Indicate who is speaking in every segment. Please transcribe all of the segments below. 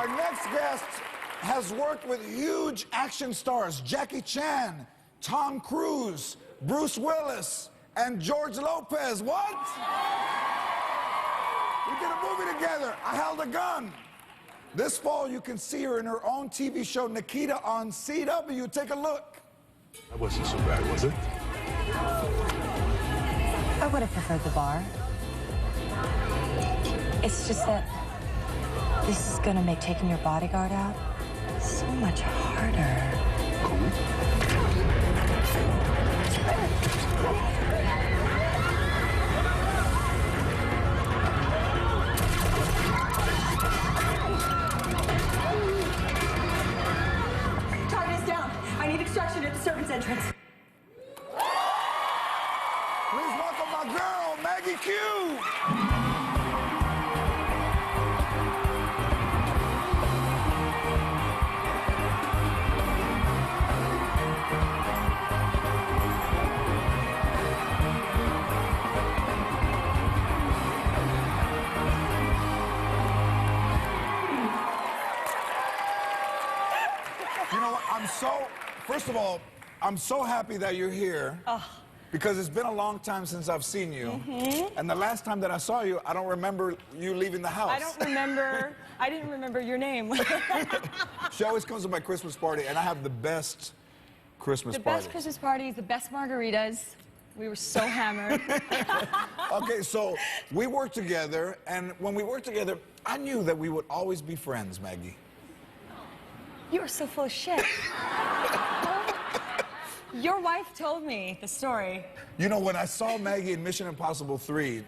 Speaker 1: Our next guest has worked with huge action stars, Jackie Chan, Tom Cruise, Bruce Willis, and George Lopez. What? We did a movie together, I Held a Gun. This fall, you can see her in her own TV show, Nikita, on CW. Take a look.
Speaker 2: That wasn't so bad, was it?
Speaker 3: I would have preferred the bar. It's just that this is gonna make taking your bodyguard out so much harder.
Speaker 2: Cool.
Speaker 3: Target is down. I need extraction at the servants' entrance.
Speaker 1: Please welcome my girl, Maggie Q. You know what, first of all, I'm so happy that you're here. Because it's been a long time since I've seen you. And the last time that I saw you, I don't remember you leaving the house.
Speaker 4: I didn't remember your name.
Speaker 1: She always comes to my Christmas party, and I have the best Christmas party.
Speaker 4: The best Christmas parties, the best margaritas. We were so hammered.
Speaker 1: Okay, so we worked together, and when we worked together, I knew that we would always be friends, Maggie.
Speaker 4: You are so full of shit. Your wife told me the story.
Speaker 1: You know, when I saw Maggie in Mission Impossible 3,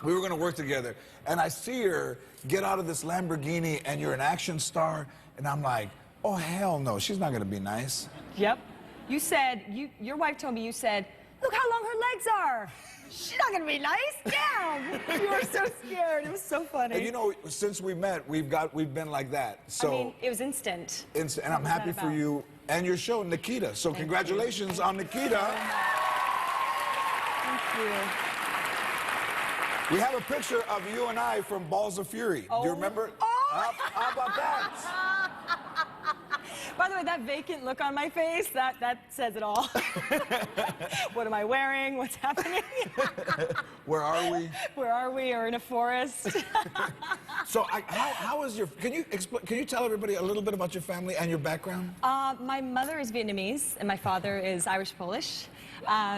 Speaker 1: we were going to work together, and I see her get out of this Lamborghini, and you're an action star, and I'm like, oh, hell no, she's not going to be nice.
Speaker 4: Yep. You said, your wife told me, you said, look how long her legs are. She's not going to be nice. Damn. You were so scared. It was so funny.
Speaker 1: And you know, since we met, we've been like that. So
Speaker 4: I mean, it was instant.
Speaker 1: And I'm happy for you and your show, Nikita. So congratulations on Nikita.
Speaker 4: Thank you.
Speaker 1: We have a picture of you and I from Balls of Fury.
Speaker 4: Oh.
Speaker 1: Do you remember?
Speaker 4: Oh.
Speaker 1: How about that?
Speaker 4: By the way, that vacant look on my face, that says it all. What am I wearing? What's happening?
Speaker 1: Where are we?
Speaker 4: Where are we? Or in a forest?
Speaker 1: So how is your, can you tell everybody a little bit about your family and your background?
Speaker 4: My mother is Vietnamese and my father is Irish-Polish.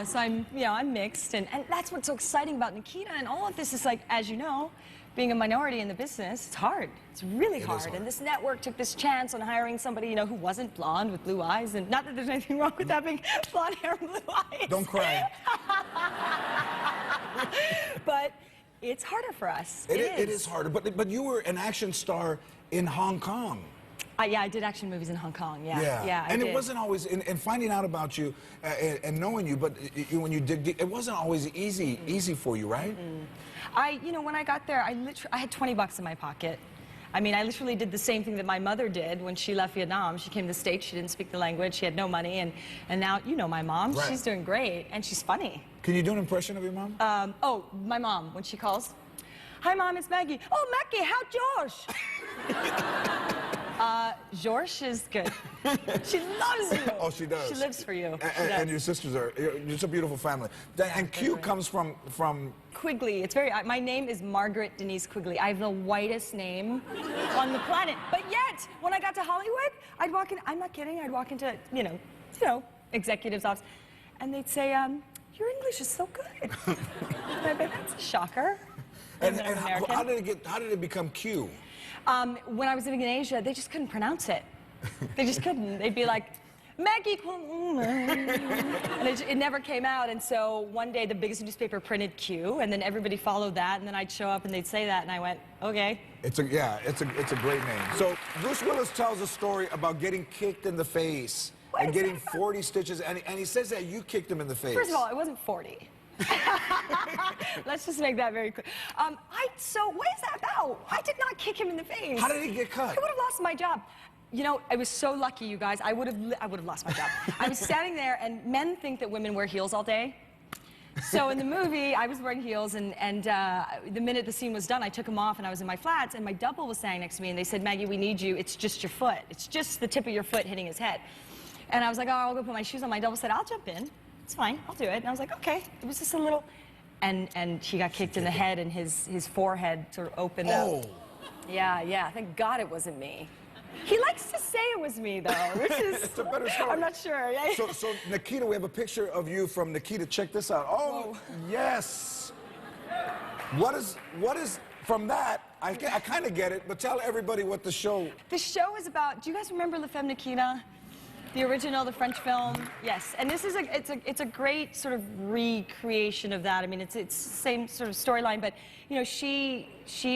Speaker 4: So I'm mixed, and that's what's so exciting about Nikita and all of this is, like, as you know, being a minority in the business, it's hard. It's really hard. And this network took this chance on hiring somebody, you know, who wasn't blonde with blue eyes, and not that there's anything wrong with having blonde hair and blue eyes.
Speaker 1: Don't cry.
Speaker 4: But it's harder for us.
Speaker 1: It is harder. But you were an action star in Hong Kong.
Speaker 4: Yeah, I did action movies in Hong Kong,
Speaker 1: Yeah, and it wasn't always, in finding out about you and knowing you, but when you dig deep, it wasn't always easy for you, right?
Speaker 4: When I got there, I had 20 bucks in my pocket. I mean, I literally did the same thing that my mother did when she left Vietnam. She came to the States, she didn't speak the language, she had no money, and now, you know my mom,
Speaker 1: right.
Speaker 4: She's doing great, and she's funny.
Speaker 1: Can you do an impression of your mom?
Speaker 4: My mom, when she calls. Hi, Mom, it's Maggie. Oh, Maggie, how Josh? George is good. She loves you.
Speaker 1: Oh, she does.
Speaker 4: She lives for you.
Speaker 1: And your sisters are, it's a beautiful family. And Q comes from...
Speaker 4: Quigley. It's very, my name is Margaret Denise Quigley. I have the whitest name on the planet. But yet, when I got to Hollywood, I'd walk in, I'm not kidding, I'd walk into, you know, executives' office, and they'd say, your English is so good. And I'd be, that's a shocker.
Speaker 1: And how did it become Q?
Speaker 4: When I was living in Asia, they just couldn't pronounce it. They just couldn't. They'd be like, Maggie, and it never came out. And so one day, the biggest newspaper printed Q, and then everybody followed that, and then I'd show up and they'd say that, and I went, okay.
Speaker 1: It's a great name. So Bruce Willis tells a story about getting kicked in the face and getting 40 stitches, and he says that you kicked him in the face.
Speaker 4: First of all, it wasn't 40. Let's just make that very clear. So what is that about? I did not kick him in the face.
Speaker 1: How did he get cut?
Speaker 4: I would have lost my job. You know, I was so lucky, you guys. I would have lost my job. I was standing there, and men think that women wear heels all day. So in the movie, I was wearing heels, and the minute the scene was done, I took them off, and I was in my flats, and my double was standing next to me, and they said, Maggie, we need you. It's just your foot. It's just the tip of your foot hitting his head. And I was like, oh, I'll go put my shoes on. My double said, I'll jump in. It's fine. I'll do it. And I was like, okay. It was just a little... And he got kicked in the head, and his forehead sort of opened up. Yeah. Thank God it wasn't me. He likes to say it was me, though, which is...
Speaker 1: It's a better story.
Speaker 4: I'm not sure. Yeah.
Speaker 1: So, Nikita, we have a picture of you from Nikita. Check this out. Oh,
Speaker 4: whoa.
Speaker 1: Yes. What is from that? I kind of get it, but tell everybody what the show...
Speaker 4: The show is about... Do you guys remember La Femme Nikita? The original, the French film? Yes. And this is it's a great sort of recreation of that. I mean, it's the same sort of storyline, but, you know, she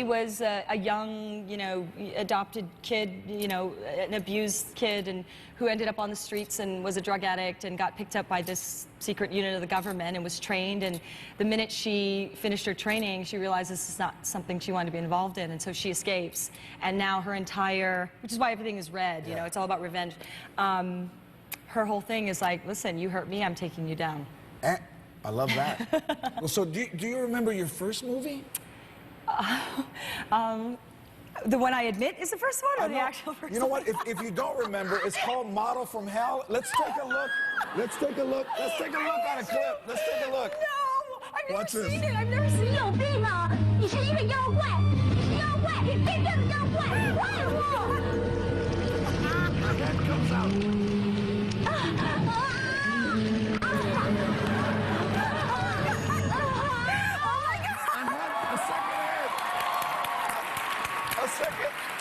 Speaker 4: was a young, you know, adopted kid, you know, an abused kid, and who ended up on the streets and was a drug addict and got picked up by this secret unit of the government and was trained. And the minute she finished her training, she realized this is not something she wanted to be involved in, and so she escapes. And now her entire, which is why everything is red, you know, it's all about revenge. Her whole thing is like, listen, you hurt me, I'm taking you down.
Speaker 1: I love that. Well, so do you remember your first movie?
Speaker 4: The one I admit is the first one, or the actual first one?
Speaker 1: You know what? If you don't remember, it's called Model from Hell. Let's take a look. Let's take a look. Let's take a look at a clip. Let's take a look.
Speaker 4: No! I've never
Speaker 1: Watch this.
Speaker 4: seen it. I've never seen it.
Speaker 5: 你有病啊！你是一个妖怪，妖怪，真正的妖怪，怪物！
Speaker 1: Head comes out.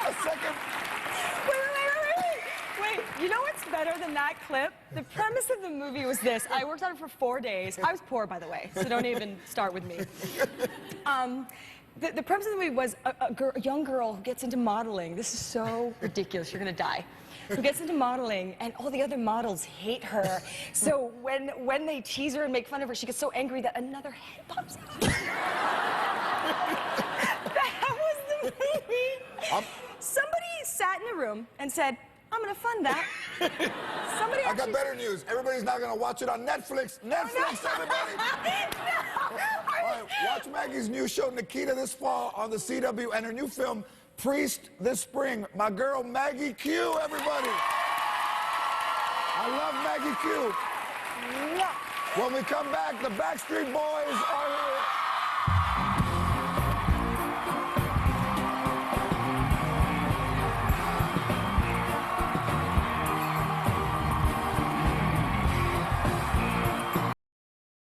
Speaker 1: A second.
Speaker 4: Wait, you know what's better than that clip? The premise of the movie was this. I worked on it for 4 days. I was poor, by the way, so don't even start with me. The premise of the movie was a young girl who gets into modeling. This is so ridiculous, you're gonna die. Who gets into modeling, and all the other models hate her. So when they tease her and make fun of her, she gets so angry that another head pops out. That was the movie. Somebody sat in a room and said, I'm gonna fund that. Somebody
Speaker 1: I got better news. Everybody's not gonna watch it on Netflix. Netflix, everybody.
Speaker 4: No.
Speaker 1: All right, watch Maggie's new show, Nikita, this fall on the CW, and her new film, Priest, this spring. My girl, Maggie Q, everybody. I love Maggie Q. When we come back, the Backstreet Boys are here.